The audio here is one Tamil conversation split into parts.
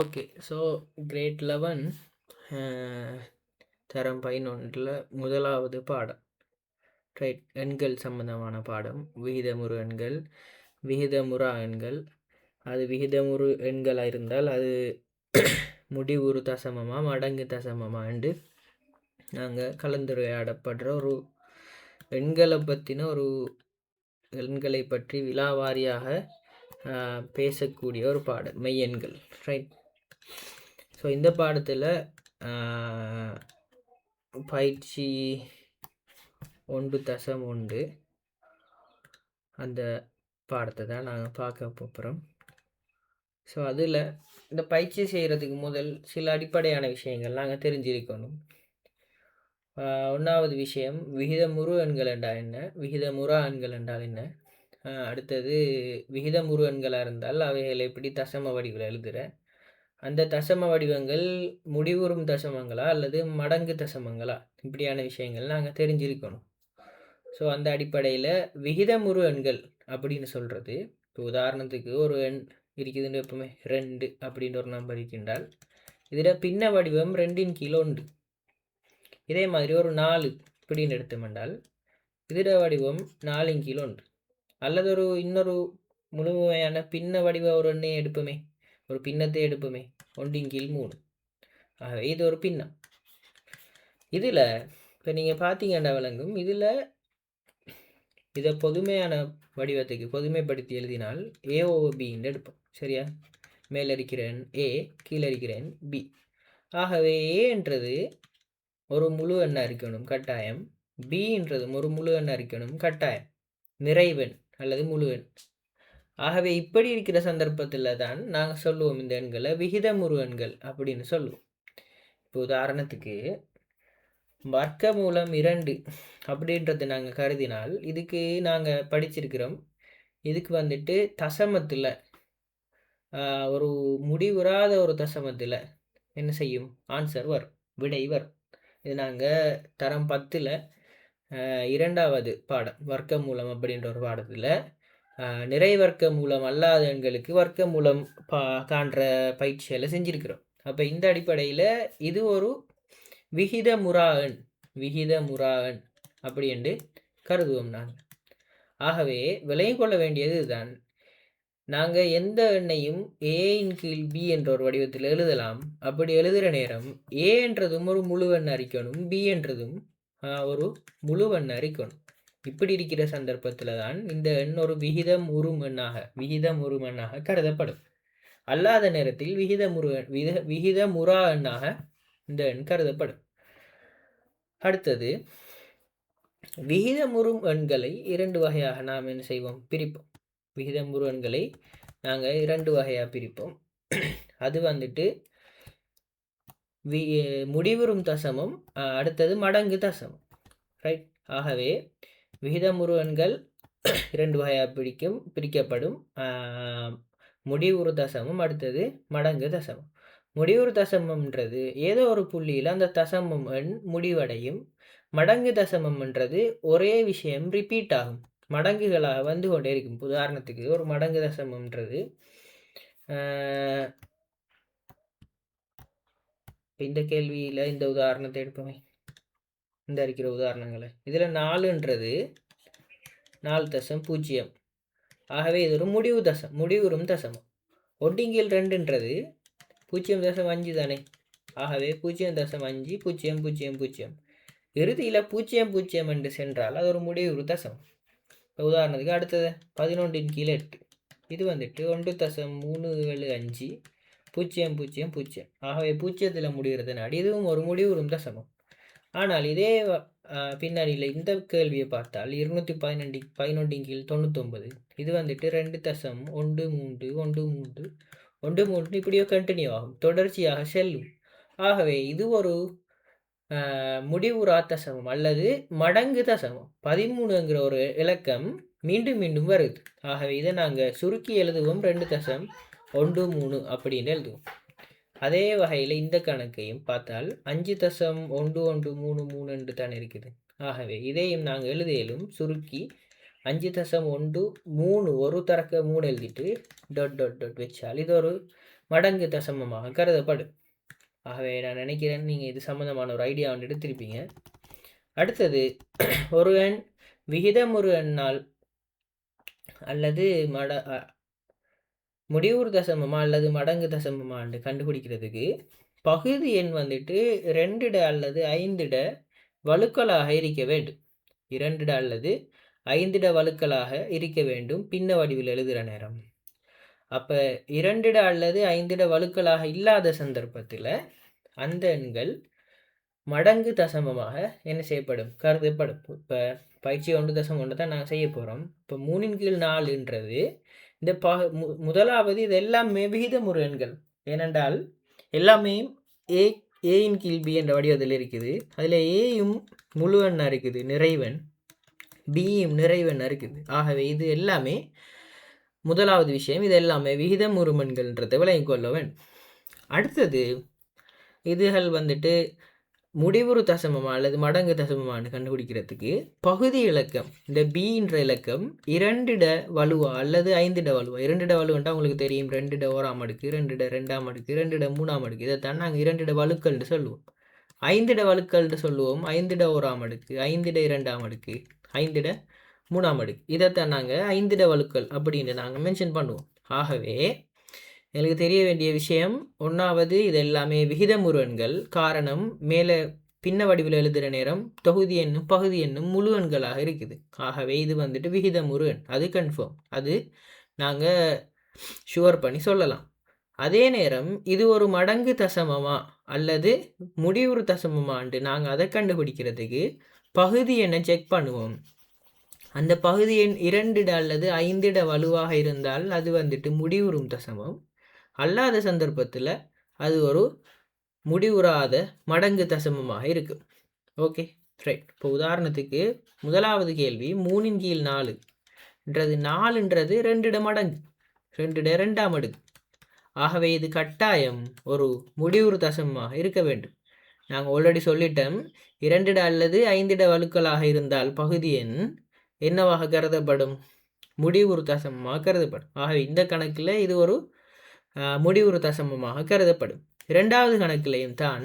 ஓகே. ஸோ கிரேட் 11 தரம் 11ல் முதலாவது பாடம். ரைட். எண்கள் சம்பந்தமான பாடம். விகிதமுறு எண்கள், விகிதமுறா எண்கள். அது விகிதமுறு எண்களாக இருந்தால் அது முடிவுறு தசமமா மடங்கு தசமமா என்று நாங்கள் கலந்துரையாடப்படுற ஒரு எண்களை பற்றின ஒரு எண்களை பற்றி விலாவாரியாக பேசக்கூடிய ஒரு பாடம் மெய்யெண்கள். ரைட். ஸோ இந்த பாடத்தில் பயிற்சி 1.1 அந்த பாடத்தை தான் நாங்கள் பார்க்க போகிறோம். ஸோ அதில் இந்த பயிற்சி செய்கிறதுக்கு முதல் சில அடிப்படையான விஷயங்கள் நாங்கள் தெரிஞ்சிருக்கணும். 1வது விஷயம், விகிதமுறு எண்கள் என்றால் என்ன, விகிதமுறா எண்கள் என்றால் என்ன. அடுத்தது விகிதமுறு எண்களாக இருந்தால் அவைகளை எப்படி தசம வடிவில் எழுதுகிற, அந்த தசம வடிவங்கள் முடிவுறும் தசமங்களா அல்லது மடங்கு தசமங்களா, இப்படியான விஷயங்கள் நாங்கள் தெரிஞ்சிருக்கணும். ஸோ அந்த அடிப்படையில் விகிதமுறு எண்கள் அப்படின்னு சொல்கிறது, இப்போ உதாரணத்துக்கு ஒரு எண் இருக்குதுன்னு எப்பவுமே 2 அப்படின்ற ஒரு நம்பர் இருக்கின்றால் இதில் பின்ன வடிவம் 2ன் கீழ் 1. இதே மாதிரி ஒரு 4 இப்படின்னு எடுத்தோம்னால் இதில் வடிவம் 4ன் கீழ் 1. அல்லது ஒரு இன்னொரு முழுமையான பின்ன வடிவ ஒரு எண்ணை எடுப்போமே, ஒரு பின்னத்தை எடுப்போமே 1ன் கீழ் 3. ஆகவே இது ஒரு பின்னம். இதில் இப்போ நீங்கள் பார்த்தீங்கன்னா விளங்கும், இதில் இதை பொதுமையான வடிவத்துக்கு பொதுமைப்படுத்தி எழுதினால் ஏஓபின்னு எடுப்போம். சரியா? மேலே இருக்கிறேன் ஏ, கீழே இருக்கிறேன் பி. ஆகவே ஏன்றது ஒரு முழு எண்ணாக இருக்கணும் கட்டாயம், பின்றதும் ஒரு முழு எண்ணாக இருக்கணும் கட்டாயம், நிறைவெண் அல்லது முழு எண். ஆகவே இப்படி இருக்கிற சந்தர்ப்பத்தில் தான் நாங்கள் சொல்லுவோம் இந்த எண்களை விகிதமுறு எண்கள் அப்படின்னு சொல்லுவோம். இப்போ உதாரணத்துக்கு வர்க்க மூலம் 2 அப்படின்றது நாங்கள் கருதினால் இதுக்கு நாங்கள் படிச்சிருக்கிறோம். இதுக்கு வந்துட்டு தசமத்தில் ஒரு முடிவுறாத ஒரு தசமத்தில் என்ன செய்யும், ஆன்சர் வரும், விடை வரும். இது நாங்கள் தரம் 10ல் 2வது பாடம் வர்க்க மூலம் அப்படின்ற ஒரு பாடத்தில் நிறை வர்க்க மூலம் அல்லாத எண்களுக்கு வர்க்க மூலம் காண்ற பயிற்சியில் செஞ்சுருக்கிறோம். அப்போ இந்த அடிப்படையில் இது ஒரு விகிதமுறா எண், விகிதமுறா எண் அப்படி என்று கருதுவோம் நாங்கள். ஆகவே விளங்கி கொள்ள வேண்டியது இதுதான், நாங்கள் எந்த எண்ணையும் ஏயின் கீழ் பி என்ற ஒரு வடிவத்தில் எழுதலாம். அப்படி எழுதுகிற நேரம் ஏ என்றதும் ஒரு முழுவெண் அறிக்கணும், பி என்றதும் ஒரு முழுவெண் அறிக்கணும். இப்படி இருக்கிற சந்தர்ப்பத்தில் தான் இந்த எண் ஒரு விகிதம் உறும் எண்ணாக கருதப்படும். அல்லாத நேரத்தில் விகிதமுறா எண்ணாக இந்த எண் கருதப்படும். அடுத்தது விகிதமுறும் எண்களை 2 வகையாக நாம் என்ன செய்வோம், பிரிப்போம். விகிதமுறு எண்களை நாங்கள் 2 வகையாக பிரிப்போம். அது வந்துட்டு முடிவுறும் தசமம், அடுத்தது மடங்கு தசமம். ரைட். ஆகவே விகிதமுறு எண்கள் 2 வகையாக பிரிக்கப்படும். முடிவுறு தசமம், அடுத்தது மடங்கு தசமம். முடிவுறு தசமம்ன்றது ஏதோ ஒரு புள்ளியில் அந்த தசமம் எண் முடிவடையும். மடங்கு தசமம்ன்றது ஒரே விஷயம் ரிப்பீட் ஆகும், மடங்குகளாக வந்து கொண்டே இருக்கும். உதாரணத்துக்கு ஒரு மடங்கு தசமம்ன்றது இந்த கேள்வியில் இந்த உதாரணத்தை எடுப்போமே, இந்த இருக்கிற உதாரணங்களை இதில் 4ன்றது 4.0. ஆகவே இது ஒரு முடிவுறும் தசமம். 1/2 2ன்றது 0.5 தானே. ஆகவே 0.5 0 0 0 இறுதியில் 0 என்று சென்றால் அது ஒரு முடிவுறு தசமம். உதாரணத்துக்கு அடுத்தது 11ன் கீழ் 8, இது வந்துட்டு 1.375 0 0 0. ஆகவே 0ல் முடிகிறதுனாடி இதுவும் ஒரு முடிவுறும் தசமம். ஆனால் இதே பின்னணியில் இந்த கேள்வியை பார்த்தால் 211ன் கீழ் 99, இது வந்துட்டு 2.131313 இப்படியோ கண்டினியூ ஆகும், தொடர்ச்சியாக செல்லும். ஆகவே இது ஒரு முடிவுறா தசமம் அல்லது மடங்கு தசமம். 13ங்கிற ஒரு இலக்கம் மீண்டும் மீண்டும் வருது. ஆகவே இதை நாங்கள் சுருக்கி எழுதுவோம் 2.13 அப்படின்னு எழுதுவோம். அதே வகையில் இந்த கணக்கையும் பார்த்தால் 5.1133 என்று தான் இருக்குது. ஆகவே இதையும் நாங்கள் எழுதியலும் சுருக்கி 5.13 ஒரு தரக்க 3 எழுதிட்டு டாட் டாட் டாட் வச்சால் இது ஒரு மடங்கு தசமமாக கருதப்படும். ஆகவே நான் நினைக்கிறேன் நீங்கள் இது சம்மந்தமான ஒரு ஐடியா ஒன்று எடுத்திருப்பீங்க. அடுத்தது, ஒரு எண் விகிதமுறு எண்ணால் அல்லது முடிவுறு தசமமா அல்லது மடங்கு தசமமான்னு கண்டுபிடிக்கிறதுக்கு பகுதி எண் வந்துட்டு 2 அல்லது 5 வழுக்களாக இருக்க வேண்டும். 2 அல்லது 5 வழுக்களாக இருக்க வேண்டும் பின்ன வடிவில் எழுதுகிற நேரம். அப்போ 2 அல்லது 5 வழுக்களாக இல்லாத சந்தர்ப்பத்தில் அந்த எண்கள் மடங்கு தசமமாக என்ன செய்யப்படும், கருதப்படும். இப்போ பயிற்சி 1.1 தான் நாங்கள் செய்ய போகிறோம். இப்போ 3/4ன்றது இந்த முதலாவது இது எல்லாமே விகிதமுறு எண்கள். ஏனென்றால் எல்லாமே ஏயின் கீழ் பி என்ற வடிவத்தில் இருக்குது. அதில் ஏயும் முழு எண்ணாக இருக்குது, நிறைவெண், பியும் நிறைவெண்ணாக இருக்குது. ஆகவே இது எல்லாமே முதலாவது விஷயம், இது எல்லாமே விகிதமுறு எண்கள்ன்றதை விளங்கிக் கொள்ள வேண்டும். அடுத்தது, இதுகள் வந்துட்டு முடிவுறு தசமமா அல்லது மடங்கு தசமமானு கண்டுபிடிக்கிறதுக்கு பகுதி இலக்கம், இந்த பின்ற இலக்கம் 2 வலுவா அல்லது 5 வலுவா. 2 வலுவன்ட்டா உங்களுக்கு தெரியும், 2 1ஆம் அடுக்கு, 2 2ஆம் அடுக்கு, 2 3ஆம் அடுக்கு. இதைத்தான் நாங்கள் 2 வலுக்கள்னு சொல்லுவோம். 5 வலுக்கள்னு சொல்லுவோம். 5 1ஆம் அடுக்கு, 5 2ஆம் அடுக்கு, 5 3ஆம் அடுக்கு. இதைத்தான் நாங்கள் 5 வலுக்கள் அப்படின்னு நாங்கள் மென்ஷன் பண்ணுவோம். ஆகவே எனக்கு தெரிய வேண்டிய விஷயம், ஒன்றாவது இது எல்லாமே விகிதமுறு எண்கள். காரணம், மேலே பின்ன வடிவில் எழுதுகிற நேரம் தொகுதி எண்ணும் பகுதி எண்ணும் முழு எண்களாக இருக்குது. ஆகவே இது வந்துட்டு விகிதமுறு எண், அது கன்ஃபார்ம், அது நாங்கள் ஷுவர் பண்ணி சொல்லலாம். அதே நேரம் இது ஒரு மடங்கு தசமமா அல்லது முடிவுறு தசமமான்ட்டு நாங்கள் அதை கண்டுபிடிக்கிறதுக்கு பகுதி எண்ணை செக் பண்ணுவோம். அந்த பகுதி எண் 2 அல்லது 5 வலுவாக இருந்தால் அது வந்துட்டு முடிவுறும் தசமம். அல்லாத சந்தர்ப்பத்தில் அது ஒரு முடிவுறாத மடங்கு தசமமாக இருக்கும். Okay, right. இப்போ உதாரணத்துக்கு முதலாவது கேள்வி 3/4ன்றது 4ன்றது 2 மடங்கு, 2 2ஆம் அடுக்கு. ஆகவே இது கட்டாயம் ஒரு முடிவுறு தசமமாக இருக்க வேண்டும். நாங்கள் ஆல்ரெடி சொல்லிட்டோம், 2 அல்லது 5 வலுக்களாக இருந்தால் பகுதி எண் என்னவாக கருதப்படும், முடிவுறு தசமமாக கருதப்படும். ஆகவே இந்த கணக்கில் இது ஒரு முடிவுறு தசமமாக கருதப்படும். இரண்டாவது கணக்கிலையும் தான்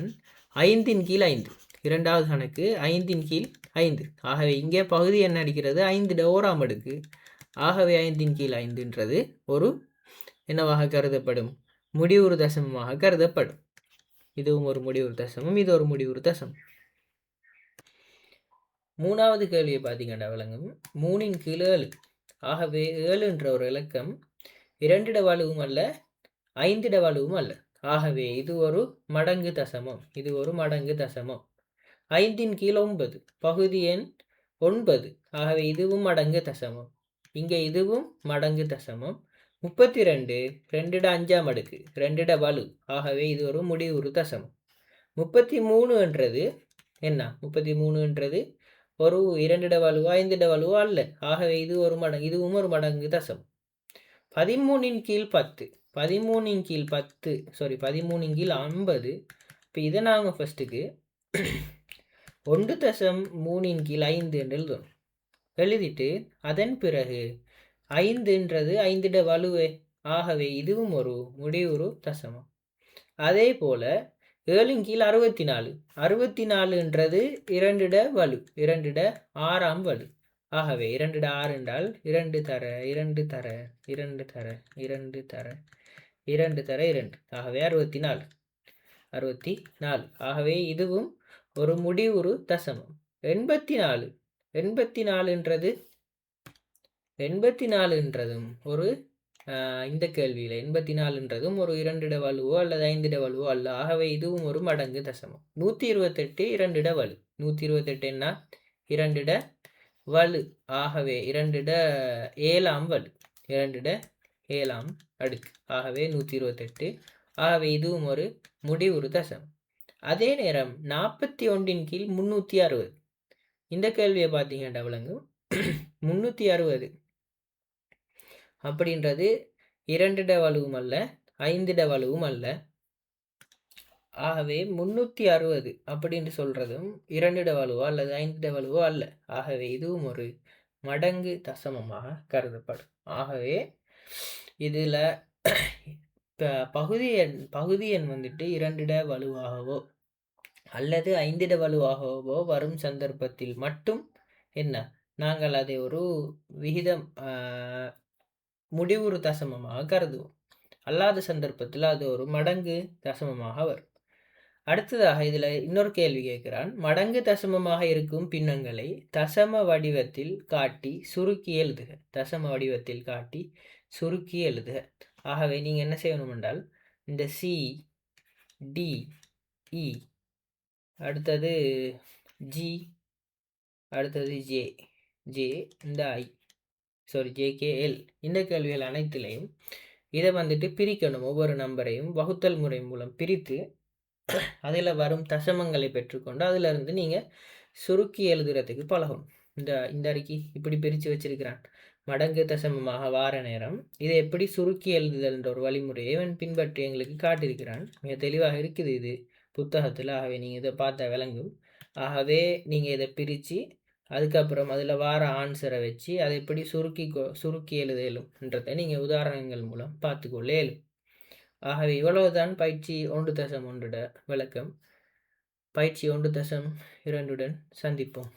5/5. இரண்டாவது கணக்கு 5/5. ஆகவே இங்கே பகுதி என்ன அடிக்கிறது, 5 1ஆம் அடுக்கு. ஆகவே 5/5ன்றது ஒரு என்னவாக கருதப்படும், முடிவுறு தசமமாக கருதப்படும். இதுவும் ஒரு முடிவுறு தசமம், இது ஒரு முடிவுறு தசமம். மூணாவது கேள்வியை பார்த்தீங்கன்னா விளங்கும், 3/7. ஆகவே 7என்ற ஒரு இலக்கம் 2 வலுவும் அல்ல, 5 வலுவும் அல்ல. ஆகவே இது ஒரு மடங்கு தசமம், இது ஒரு மடங்கு தசமம். 5/9 பகுதி எண் 9. ஆகவே இதுவும் மடங்கு தசமம். இங்கே இதுவும் மடங்கு தசமம். 32 2 5ஆம் அடுக்கு, 2 வலு. ஆகவே இது ஒரு முடிவுறு தசமம். 33 என்ன, 33 ஒரு 2 வலுவா 5 வலுவா அல்ல. ஆகவே இது ஒரு மடங்கு, இதுவும் ஒரு மடங்கு தசமம். 13/10, 13/10, சாரி 13/50. இப்போ இதை நாங்கள் ஃபஸ்ட்டுக்கு 1.3/5 என்று எழுதணும். எழுதிட்டு அதன் பிறகு 5ன்றது 5 வலுவே. ஆகவே இதுவும் ஒரு முடிவுறு தசமம். அதே போல் 7/64, 64ன்றது 2 வலு, 2 6ஆம் வலு. ஆகவே 2 6 என்றால் 2 தர 2 தர 2 தர 2 தர 2 தர 2. ஆகவே 64. ஆகவே இதுவும் ஒரு முடிவுறு தசமம். 84, 84ன்றதும் ஒரு இந்த கேள்வியில் 84ன்றதும் ஒரு 2 வலுவோ அல்லது 5 வலுவோ அல்ல. ஆகவே இதுவும் ஒரு மடங்கு தசமம். 128 2 வலு, 128 என்ன, 2 வலு. ஆகவே 2 7ஆம் வலு, 2 7ஆம் அடுக்கு. ஆகவே 128. ஆகவே இதுவும் ஒரு முடிவுறு தசமம். அதே நேரம் 41/360 இந்த கேள்வியை பார்த்தீங்கன்னா விளங்கும். 360 அப்படின்றது 2 வலுவும் அல்ல, 5 வலுவும் அல்ல. ஆகவே 360 அப்படின்னு சொல்றதும் 2 வலுவோ அல்லது 5 வலுவோ அல்ல. ஆகவே இதுவும் ஒரு மடங்கு தசமமாக கருதப்படும். ஆகவே இதில் இப்ப பகுதி எண் வந்துட்டு 2 வலுவாகவோ அல்லது 5 வலுவாகவோ வரும் சந்தர்ப்பத்தில் மட்டும் என்ன? நாங்கள் அதை ஒரு விகிதம் முடிவுறு தசமமாக கருதுவோம். அல்லாத சந்தர்ப்பத்தில் அது ஒரு மடங்கு தசமமாக வரும். அடுத்ததாக இதில் இன்னொரு கேள்வி கேட்கிறான். மடங்கு தசமமாக இருக்கும் பின்னங்களை தசம வடிவத்தில் காட்டி சுருக்கி எழுதுக. தசம வடிவத்தில் காட்டி சுருக்கி எழுதுக. ஆகவே நீங்கள் என்ன செய்யணும் என்றால் இந்த சி, டி, இ, அடுத்தது ஜி, அடுத்தது ஜே, இந்த ஐ, ஜேகேஎல், இந்த கேள்விகள் அனைத்திலையும் இதை வந்துட்டு பிரிக்கணும். ஒவ்வொரு நம்பரையும் வகுத்தல் முறை மூலம் பிரித்து அதில் வரும் தசமங்களை பெற்றுக்கொண்டு அதிலிருந்து நீங்கள் சுருக்கி எழுதுறதுக்கு பழகும். இந்த அறிக்கை இப்படி பிரித்து வச்சிருக்கிறான். மடங்கு தசமமாக வார நேரம் இதை எப்படி சுருக்கி எழுதுதல் என்ற ஒரு வழிமுறையை இவன் பின்பற்றி எங்களுக்கு காட்டியிருக்கிறான். மிக தெளிவாக இருக்குது இது புத்தகத்தில். ஆகவே நீங்கள் இதை பார்த்தா விளங்கும். ஆகவே நீங்கள் இதை பிரித்து அதுக்கப்புறம் அதில் வார ஆன்சரை வச்சு அதை எப்படி சுருக்கி எழுதலும்ன்றதை நீங்கள் உதாரணங்கள் மூலம் பார்த்துக்கொள்ள இயலும். ஆகவே இவ்வளவுதான் பயிற்சி 1.1 விளக்கம். பயிற்சி 1.2 சந்திப்போம்.